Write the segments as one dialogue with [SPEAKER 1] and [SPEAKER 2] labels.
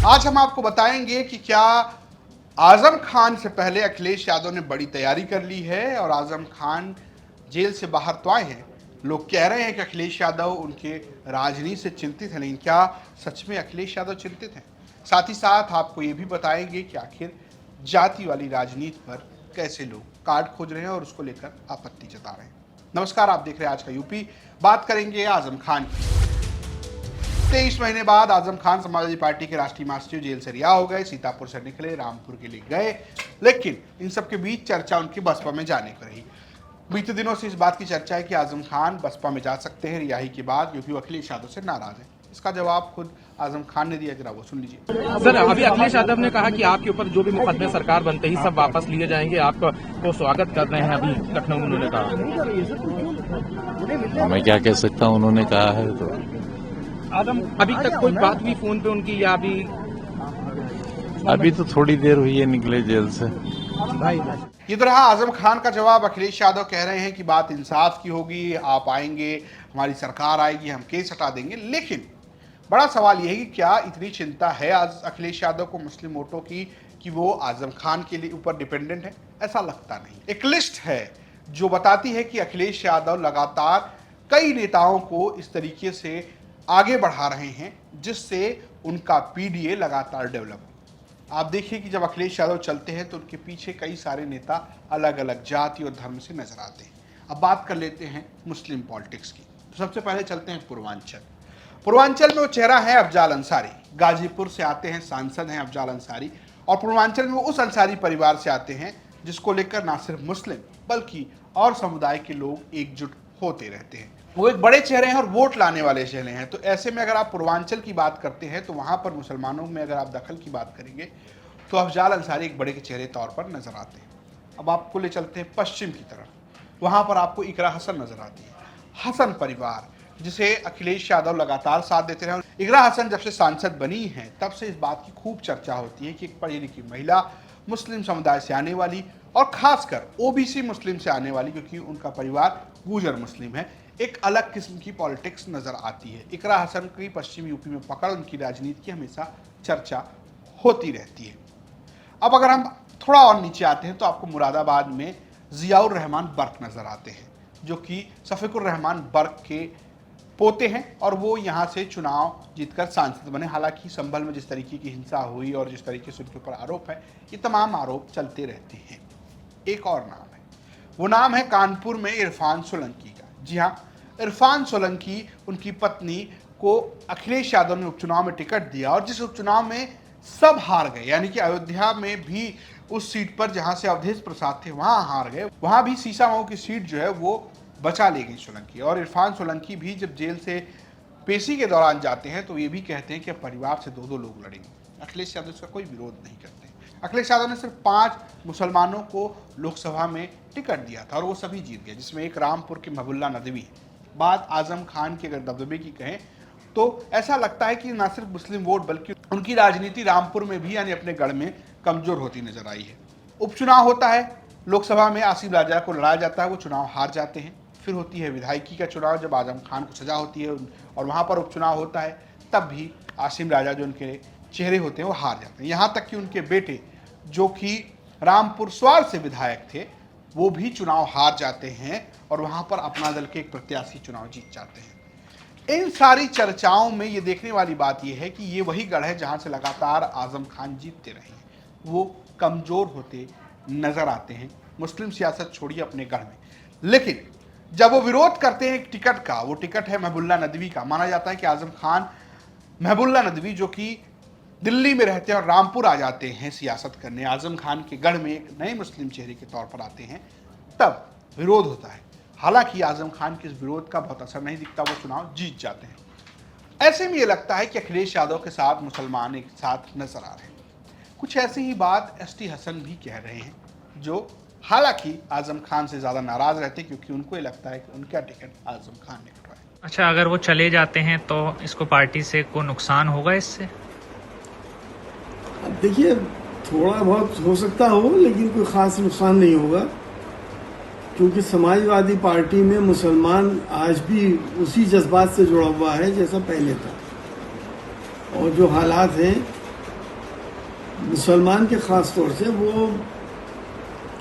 [SPEAKER 1] आज हम आपको बताएंगे कि क्या आजम खान से पहले अखिलेश यादव ने बड़ी तैयारी कर ली है और आजम खान जेल से बाहर तो आए हैं। लोग कह रहे हैं कि अखिलेश यादव उनके राजनीति से चिंतित हैं, लेकिन क्या सच में अखिलेश यादव चिंतित हैं? साथ ही साथ आपको ये भी बताएंगे कि आखिर जाति वाली राजनीति पर कैसे लोग कार्ड खोज रहे हैं और उसको लेकर आपत्ति जता रहे हैं। नमस्कार, आप देख रहे हैं आज का यूपी। बात करेंगे आजम खान की। 23 महीने बाद आजम खान समाजवादी पार्टी के राष्ट्रीय महासचिव जेल से रिहा हो गए। सीतापुर से निकले, रामपुर के लिए गए, लेकिन इन सब के बीच चर्चा उनकी बसपा में जाने की रही। बीते दिनों से इस बात की चर्चा है कि आजम खान बसपा में जा सकते हैं रिहाई के बाद, क्योंकि वो अखिलेश यादव से नाराज है। इसका जवाब खुद आजम खान ने दिया, जरा वो सुन लीजिए।
[SPEAKER 2] सर, अभी अखिलेश यादव ने कहा कि आपके ऊपर जो भी मुकदमे सरकार बनते ही सब वापस लिए जाएंगे, आपको स्वागत कर रहे हैं। अभी लखनऊ में उन्होंने कहा।
[SPEAKER 3] मैं क्या कह सकता हूँ, उन्होंने कहा है तो।
[SPEAKER 2] अभी तक कोई बात हुई फोन पे उनकी, या
[SPEAKER 3] अभी तो थोड़ी देर हुई है निकले जेल से।
[SPEAKER 1] ये तो रहा आजम खान का जवाब। अखिलेश यादव कह रहे हैं कि बात इंसाफ की होगी, आप आएंगे, हमारी सरकार आएगी, हम केस हटा देंगे। लेकिन बड़ा सवाल यह है कि क्या इतनी चिंता है आज अखिलेश यादव को मुस्लिम वोटों की कि वो आजम खान के लिए ऊपर डिपेंडेंट है? ऐसा लगता नहीं। एक लिस्ट है जो बताती है कि अखिलेश यादव लगातार कई नेताओं को इस तरीके से आगे बढ़ा रहे हैं जिससे उनका पीडीए लगातार डेवलप हो। आप देखिए कि जब अखिलेश यादव चलते हैं तो उनके पीछे कई सारे नेता अलग अलग जाति और धर्म से नजर आते हैं। अब बात कर लेते हैं मुस्लिम पॉलिटिक्स की। तो सबसे पहले चलते हैं पूर्वांचल में वो चेहरा है अफजाल अंसारी। गाजीपुर से आते हैं, सांसद हैं अफजाल अंसारी, और पूर्वांचल में वो उस अंसारी परिवार से आते हैं जिसको लेकर ना सिर्फ मुस्लिम बल्कि और समुदाय के लोग एकजुट होते रहते हैं। वो एक बड़े चेहरे हैं और वोट लाने वाले चेहरे हैं। तो ऐसे में अगर आप पूर्वांचल की बात करते हैं तो वहां पर मुसलमानों में अगर आप दखल की बात करेंगे तो अफजाल अंसारी एक बड़े के चेहरे तौर पर नजर आते हैं। अब आपको ले चलते हैं पश्चिम की तरफ। वहां पर आपको इकरा हसन नजर आती है। हसन परिवार जिसे अखिलेश यादव लगातार साथ देते रहे। इकरा हसन जब से सांसद बनी है तब से इस बात की खूब चर्चा होती है कि एक पढ़ी लिखी महिला, मुस्लिम समुदाय से आने वाली और खासकर ओबीसी मुस्लिम से आने वाली, क्योंकि उनका परिवार गुर्जर मुस्लिम है, एक अलग किस्म की पॉलिटिक्स नजर आती है। इकरा हसन की पश्चिम यूपी में पकड़, उनकी राजनीति की हमेशा चर्चा होती रहती है। अब अगर हम थोड़ा और नीचे आते हैं तो आपको मुरादाबाद में जियाउर रहमान बर्क नजर आते हैं, जो कि शफीकुर रहमान बर्क के पोते हैं और वो यहाँ से चुनाव जीतकर सांसद बने। हालांकि संभल में जिस तरीके की हिंसा हुई और जिस तरीके से उनके ऊपर आरोप है, ये तमाम आरोप चलते रहते हैं। एक और नाम है, वो नाम है कानपुर में इरफान सोलंकी का। जी हाँ, इरफान सोलंकी, उनकी पत्नी को अखिलेश यादव ने उपचुनाव में टिकट दिया और जिस उपचुनाव में सब हार गए, यानी कि अयोध्या में भी उस सीट पर जहां से अवधेश प्रसाद थे वहां हार गए, वहां भी सीसामऊ की सीट जो है वो बचा ले गई सोलंकी। और इरफान सोलंकी भी जब जेल से पेशी के दौरान जाते हैं तो ये भी कहते हैं कि परिवार से दो लोग लड़ेंगे। अखिलेश यादव इसका कोई विरोध नहीं करते। अखिलेश यादव ने सिर्फ 5 मुसलमानों को लोकसभा में टिकट दिया था और वो सभी जीत गए, जिसमें एक रामपुर के महबुल्ला नदवी है। बात आजम खान के अगर दबदबे की कहें तो ऐसा लगता है कि ना सिर्फ मुस्लिम वोट बल्कि उनकी राजनीति रामपुर में भी, यानी अपने गढ़ में, कमजोर होती नजर आई है। उपचुनाव होता है, लोकसभा में आसिम राजा को लड़ाया जाता है, वो चुनाव हार जाते हैं। फिर होती है विधायकी का चुनाव, जब आजम खान को सजा होती है और वहां पर उपचुनाव होता है, तब भी आसिम राजा जो उनके चेहरे होते हैं वो हार जाते हैं। यहाँ तक कि उनके बेटे जो कि रामपुर स्वार से विधायक थे वो भी चुनाव हार जाते हैं और वहां पर अपना दल के एक प्रत्याशी चुनाव जीत जाते हैं। इन सारी चर्चाओं में ये देखने वाली बात यह है कि ये वही गढ़ है जहां से लगातार आजम खान जीतते रहे हैं। वो कमजोर होते नजर आते हैं, मुस्लिम सियासत छोड़िए अपने गढ़ में। लेकिन जब वो विरोध करते हैं एक टिकट का, वो टिकट है महबुल्ला नदवी का। माना जाता है कि आजम खान महबुल्ला नदवी जो कि दिल्ली में रहते हैं और रामपुर आ जाते हैं सियासत करने, आजम खान के गढ़ में एक नए मुस्लिम चेहरे के तौर पर आते हैं, तब विरोध होता है। हालांकि आजम खान के इस विरोध का बहुत असर नहीं दिखता, वो चुनाव जीत जाते हैं। ऐसे में ये लगता है कि अखिलेश यादव के साथ मुसलमान एक साथ नजर आ रहे हैं। कुछ ऐसी ही बात एसटी हसन भी कह रहे हैं, जो हालांकि आजम खान से ज्यादा नाराज रहते क्योंकि उनको ये लगता है कि उनका टिकट आजम खान ने कटवाया।
[SPEAKER 4] अच्छा, अगर वो चले जाते हैं तो इसको पार्टी से कोई नुकसान होगा इससे?
[SPEAKER 5] देखिए, थोड़ा बहुत हो सकता हो, लेकिन कोई खास नुकसान नहीं होगा, क्योंकि समाजवादी पार्टी में मुसलमान आज भी उसी जज्बात से जुड़ा हुआ है जैसा पहले था। और जो हालात हैं मुसलमान के खास तौर से वो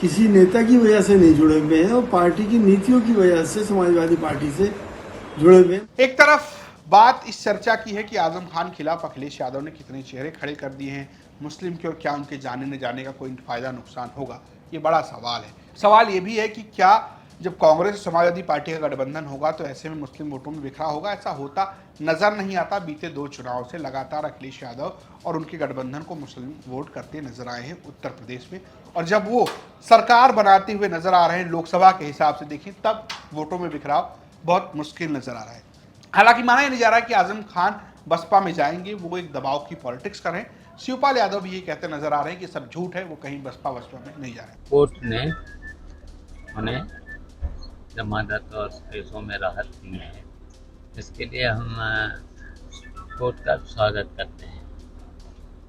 [SPEAKER 5] किसी नेता की वजह से नहीं जुड़े हुए हैं और पार्टी की नीतियों की वजह से समाजवादी पार्टी से जुड़े हुए हैं।
[SPEAKER 1] एक तरफ बात इस चर्चा की है कि आजम खान खिलाफ अखिलेश यादव ने कितने चेहरे खड़े कर दिए हैं मुस्लिम के, और क्या उनके जाने न जाने का कोई फायदा नुकसान होगा, ये बड़ा सवाल है। सवाल ये भी है कि क्या जब कांग्रेस और समाजवादी पार्टी का गठबंधन होगा तो ऐसे में मुस्लिम वोटों में बिखरा होगा? ऐसा होता नजर नहीं आता। बीते 2 चुनाव से लगातार अखिलेश यादव और उनके गठबंधन को मुस्लिम वोट करते नजर आए हैं उत्तर प्रदेश में, और जब वो सरकार बनाते हुए नजर आ रहे हैं लोकसभा के हिसाब से देखें, तब वोटों में बिखराव बहुत मुश्किल नजर आ रहा है। हालांकि माना नहीं जा रहा कि आजम खान बसपा में जाएंगे, वो एक दबाव की पॉलिटिक्स कर रहे हैं। शिवपाल यादव भी ये कहते नजर आ रहे हैं कि सब झूठ है, वो कहीं बसपा में नहीं जा रहे।
[SPEAKER 6] कोर्ट ने उन्हें जमानत और केसों में राहत दी है, इसके लिए हम कोर्ट का स्वागत करते हैं,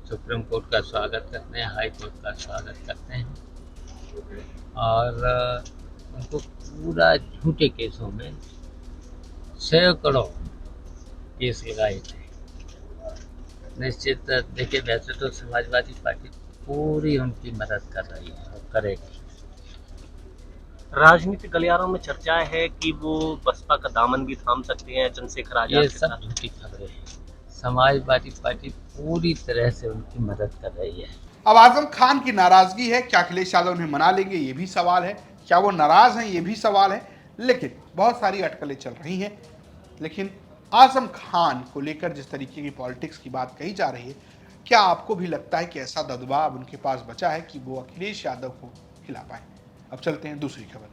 [SPEAKER 6] सुप्रीम कोर्ट का स्वागत करते हैं, हाई कोर्ट का स्वागत करते हैं। और उनको पूरा झूठे केसों में सैकड़ों केस लगाए थे। निश्चित देखिए, वैसे तो समाजवादी पार्टी पूरी उनकी मदद कर रही है और करेगी।
[SPEAKER 7] राजनीतिक गलियारों में चर्चाएं है कि वो बसपा का दामन भी थाम सकते हैं चंद्रशेखर आजाद
[SPEAKER 6] ये
[SPEAKER 7] के
[SPEAKER 6] सब
[SPEAKER 7] साथ।
[SPEAKER 6] झूठी खबरें हैं। समाजवादी पार्टी पूरी तरह से उनकी मदद कर रही है।
[SPEAKER 1] अब आजम खान की नाराजगी है, क्या अखिलेश यादव उन्हें मना लेंगे, ये भी सवाल है। क्या वो नाराज हैं, ये भी सवाल है। लेकिन बहुत सारी अटकलें चल रही हैं। लेकिन आजम खान को लेकर जिस तरीके की पॉलिटिक्स की बात कही जा रही है, क्या आपको भी लगता है कि ऐसा दबदबा अब उनके पास बचा है कि वो अखिलेश यादव को खिला पाए? अब चलते हैं दूसरी खबर।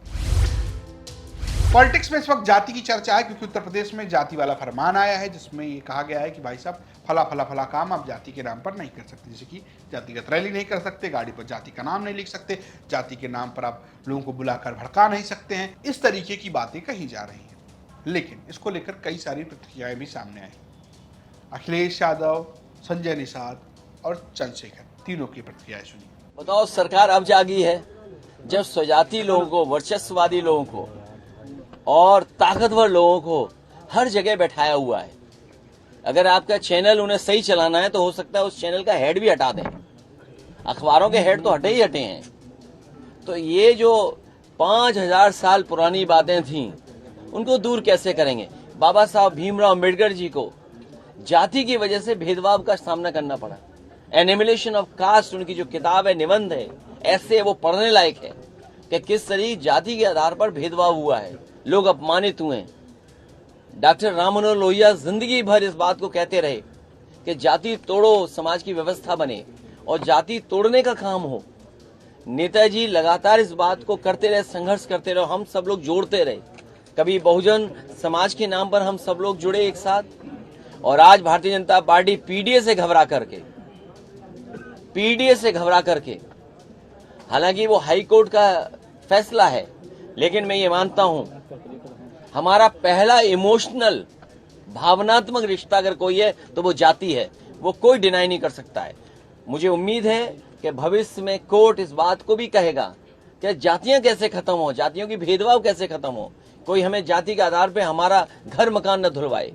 [SPEAKER 1] पॉलिटिक्स में इस वक्त जाति की चर्चा है, क्योंकि उत्तर प्रदेश में जाति वाला फरमान आया है जिसमें ये कहा गया है कि भाई साहब फला फला फला काम आप जाति के नाम पर नहीं कर सकते। जैसे कि जातिगत रैली नहीं कर सकते, गाड़ी पर जाति का नाम नहीं लिख सकते, जाति के नाम पर आप लोगों को बुलाकर भड़का नहीं सकते हैं। इस तरीके की बातें कही जा रही हैं। लेकिन इसको लेकर कई सारी प्रतिक्रियाएं भी सामने आई। अखिलेश यादव, संजय निषाद और चंद्रशेखर, तीनों की प्रतिक्रियाएं सुनी।
[SPEAKER 8] बताओ, सरकार अब जागी है जब स्वजाति लोगों को, वर्चस्ववादी लोगों को और ताकतवर लोगों को हर जगह बैठाया हुआ है। अगर आपका चैनल उन्हें सही चलाना है तो हो सकता है उस चैनल का हेड भी हटा दें। अखबारों के हेड तो हटे ही हटे हैं। तो ये जो 5000 साल पुरानी बातें थीं, उनको दूर कैसे करेंगे? बाबा साहब भीमराव अम्बेडकर जी को जाति की वजह से भेदभाव का सामना करना पड़ा। एनिमिलेशन ऑफ कास्ट उनकी जो किताब है, निबंध है, ऐसे वो पढ़ने लायक है कि किस तरीके जाति के आधार पर भेदभाव हुआ है, लोग अपमानित हुए। डॉक्टर राम मनोहर लोहिया जिंदगी भर इस बात को कहते रहे कि जाति तोड़ो, समाज की व्यवस्था बने, और जाति तोड़ने का काम हो। नेताजी लगातार इस बात को करते रहे, संघर्ष करते रहे, हम सब लोग जोड़ते रहे। कभी बहुजन समाज के नाम पर हम सब लोग जुड़े एक साथ, और आज भारतीय जनता पार्टी पीडीए से घबरा करके, हालांकि वो हाई कोर्ट का फैसला है, लेकिन मैं ये मानता हूं हमारा पहला इमोशनल, भावनात्मक रिश्ता अगर कोई है तो वो जाति है। वो कोई डिनाई नहीं कर सकता है। मुझे उम्मीद है कि भविष्य में कोर्ट इस बात को भी कहेगा कि जातियां कैसे खत्म हो, जातियों की भेदभाव कैसे खत्म हो। कोई हमें जाति के आधार पर हमारा घर मकान न धुलवाए,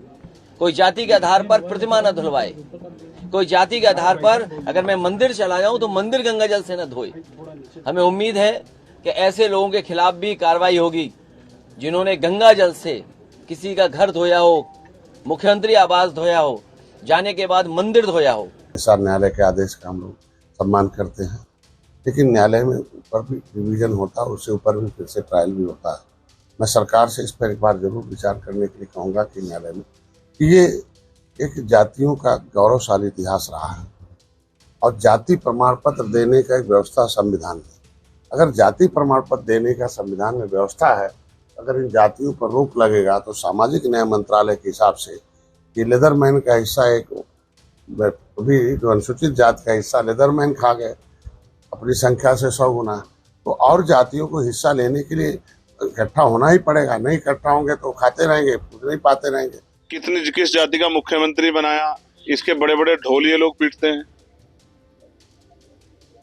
[SPEAKER 8] कोई जाति के आधार पर प्रतिमा न धुलवाए, कोई जाति के आधार पर अगर मैं मंदिर चला जाऊं तो मंदिर गंगा जल से न धोए। हमें उम्मीद है कि ऐसे लोगों के खिलाफ भी कार्रवाई होगी जिन्होंने गंगा जल से किसी का घर धोया हो, मुख्यमंत्री आवास धोया हो, जाने के बाद मंदिर धोया हो।
[SPEAKER 9] ऐसा न्यायालय के आदेश का हम लोग सम्मान करते हैं, लेकिन न्यायालय में ऊपर भी रिवीजन होता है, उससे ऊपर भी फिर से ट्रायल भी होता है। मैं सरकार से इस पर एक बार जरूर विचार करने के लिए कहूँगा कि न्यायालय में कि ये एक जातियों का गौरवशाली इतिहास रहा है, और जाति प्रमाण पत्र देने का एक व्यवस्था संविधान में, अगर जाति प्रमाण पत्र देने का संविधान में व्यवस्था है, अगर इन जातियों पर रोक लगेगा तो सामाजिक न्याय मंत्रालय के हिसाब से ये लेदरमैन का हिस्सा, एक अभी जो अनुसूचित जाति का हिस्सा लेदरमैन खा गए अपनी संख्या से 100 गुना, तो और जातियों को हिस्सा लेने के लिए इकट्ठा होना ही पड़ेगा। नहीं इकट्ठा होंगे तो खाते रहेंगे, पूछ नहीं पाते रहेंगे।
[SPEAKER 10] किस जाति का मुख्यमंत्री बनाया, इसके बड़े बड़े ढोलिये लोग पीटते हैं।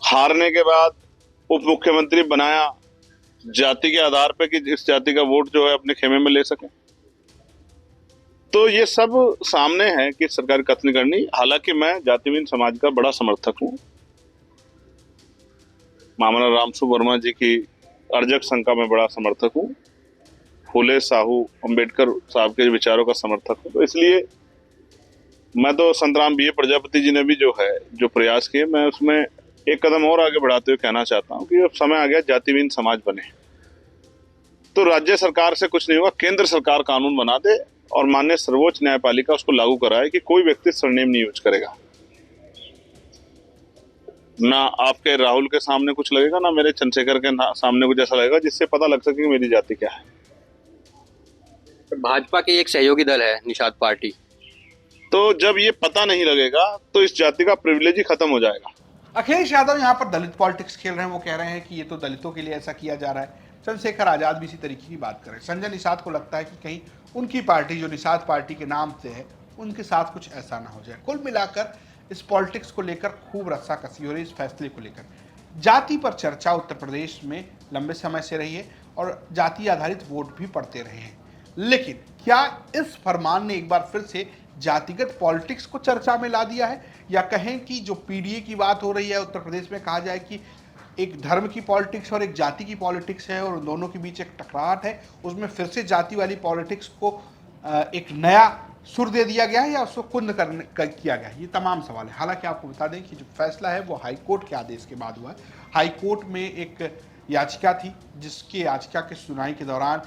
[SPEAKER 10] हारने के बाद उप मुख्यमंत्री बनाया जाति के आधार पर कि इस जाति का वोट जो है अपने खेमे में ले सके। तो ये सब सामने है कि सरकार कथनी करनी। हालांकि मैं जातिहीन समाज का बड़ा समर्थक हूँ, मामला रामसु वर्मा जी की अर्जक संघ का मैं बड़ा समर्थक हूँ। फूले साहू अंबेडकर साहब के विचारों का समर्थक हूँ। तो इसलिए मैं तो संतराम बी प्रजापति जी ने भी जो प्रयास किए, मैं उसमें एक कदम और आगे बढ़ाते हुए कहना चाहता हूँ कि अब समय आ गया जातिहीन समाज बने। तो राज्य सरकार से कुछ नहीं होगा, केंद्र सरकार कानून बना दे और माननीय सर्वोच्च न्यायपालिका उसको लागू कराए कि कोई व्यक्ति सरनेम नहीं यूज करेगा। ना आपके राहुल के सामने कुछ लगेगा, ना मेरे चंद्रशेखर के सामने कुछ ऐसा लगेगा जिससे पता लग सके कि मेरी जाति क्या है।
[SPEAKER 11] भाजपा की एक सहयोगी दल है निषाद पार्टी,
[SPEAKER 10] तो जब ये पता नहीं लगेगा तो इस जाति का प्रिविलेज ही खत्म हो जाएगा।
[SPEAKER 1] अखिलेश यादव यहाँ पर दलित पॉलिटिक्स खेल रहे हैं। वो कह रहे हैं कि ये तो दलितों के लिए ऐसा किया जा रहा है। चंद्रशेखर आजाद भी इसी तरीके की बात कर रहे हैं। संजय निषाद को लगता है कि कहीं उनकी पार्टी जो निषाद पार्टी के नाम से है उनके साथ कुछ ऐसा ना हो जाए। कुल मिलाकर इस पॉलिटिक्स को लेकर खूब रस्साकसी हो रही है। इस फैसले को लेकर जाति पर चर्चा उत्तर प्रदेश में लंबे समय से रही है और जाति आधारित वोट भी पड़ते रहे हैं। लेकिन क्या इस फरमान ने एक बार फिर से जातिगत पॉलिटिक्स को चर्चा में ला दिया है, या कहें कि जो पीडीए की बात हो रही है उत्तर प्रदेश में, कहा जाए कि एक धर्म की पॉलिटिक्स और एक जाति की पॉलिटिक्स है और दोनों के बीच एक टकराहट है, उसमें फिर से जाति वाली पॉलिटिक्स को एक नया सुर दे दिया गया है या उसको कुंद किया गया है? ये तमाम सवाल है। हालांकि आपको बता दें कि जो फैसला है वो हाईकोर्ट के आदेश के बाद हुआ है। हाईकोर्ट में एक याचिका थी जिसकी याचिका की सुनवाई के दौरान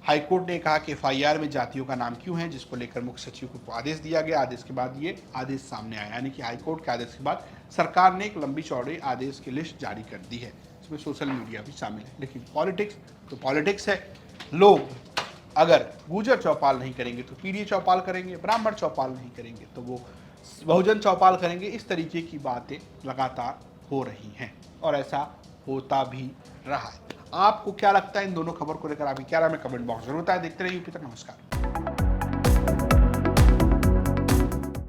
[SPEAKER 1] हाईकोर्ट ने कहा कि एफआईआर में जातियों का नाम क्यों है, जिसको लेकर मुख्य सचिव को आदेश दिया गया। आदेश के बाद ये आदेश सामने आया, यानी कि हाईकोर्ट के आदेश के बाद सरकार ने एक लंबी चौड़ी आदेश की लिस्ट जारी कर दी है। इसमें सोशल मीडिया भी शामिल है। लेकिन पॉलिटिक्स तो पॉलिटिक्स है। लोग अगर गुर्जर चौपाल नहीं करेंगे तो पीडीए चौपाल करेंगे, ब्राह्मण चौपाल नहीं करेंगे तो वो बहुजन चौपाल करेंगे। इस तरीके की बातें लगातार हो रही हैं और ऐसा होता भी रहा है। आपको क्या लगता है इन दोनों खबर को लेकर? आपकी क्या राय में कमेंट बॉक्स जरूर बताएं। देखते रहिए यूपी तक। नमस्कार।